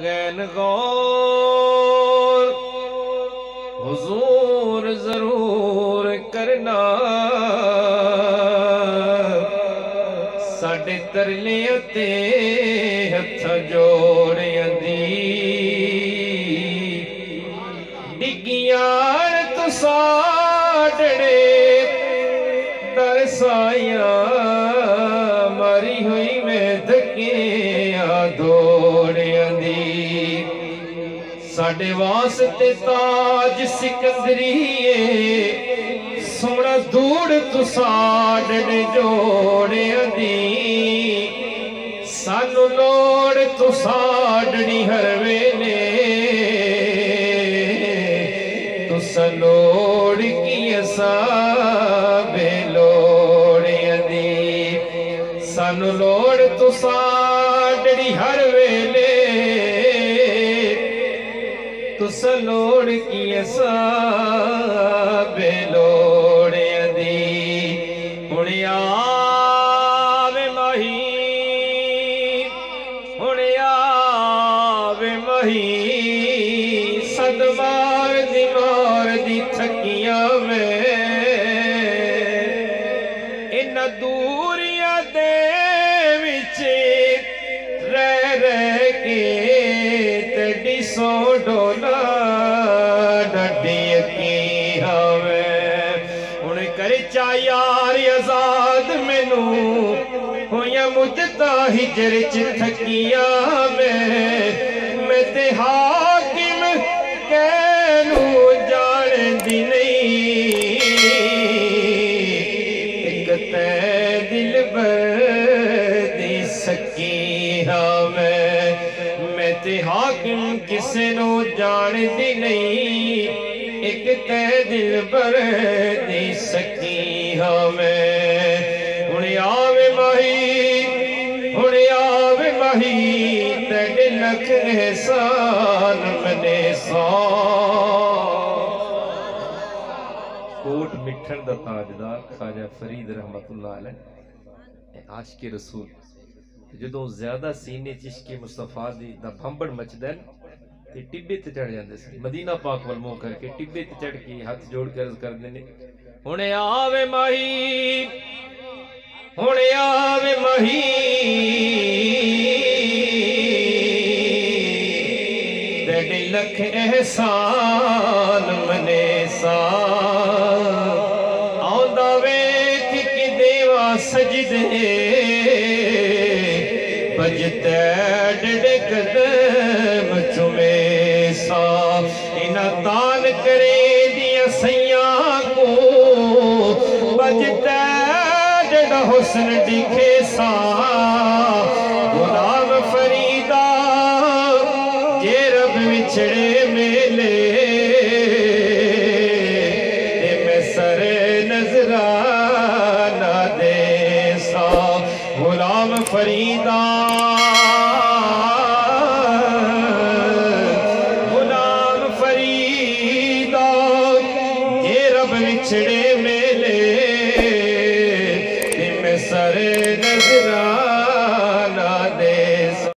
gain गौर हुजूर जरूर करना साडे तरले ते हथ जोड़ियां दी डिगियान तो साडे दरसाइयां मारी हुई मैं धकिया दौड़ियां दी साडे वास्ते ताज सिकंदरीए सोना धूड़ तू साडे जोड़ियां दी सानू लोड़ तू साडनी हर वेले तुसा लोड़ की असा बेलोड़ियां दी सानू लोड़ तू साडनी हर वेले तुसा लोड़ की असा बेलोड़ियां दी हुण आवे मही सदमार दी थकियां में इन दूरियां दे विच रह के तेरी सो डोला डडी की हवे हुण कर चा यार आजाद मैनू होया मुद्दता हिजर च थकिया मैं ते हाकिम कहनू जान दी नहीं एक तै दिल दी सकी हाँ मैं ते हाकिम किसे नो जान दी नहीं एक तै दिल दी सकी हाँ हुण आवे माही तेरे लख एहसान मने सौ कोट मिठन दा ताजदार ख्वाजा फरीद रहमतुल्लाह अलैह आशिक रसूल जदों ज्यादा सीने चिश्के मुस्तफा दा भंबड़ मचदा ते टिब्बे ते चढ़ जांदे सी मदीना पाक वल मुंह करके टिब्बे ते चढ़ के हाथ जोड़ के अर्ज करदे ने हुण आवे माही तेरे लख एहसान मने सा आंदा वेख कि देवा सजदे बजते डे कदम चुमे सा इना तान करे दिया सैया को बजते डा हुस्न दिखे सा गुलाम फरीदा जे रब विछड़े मेले ते मैं सरे नजराना दे सा गुलाम फरीदा जे रब विछड़े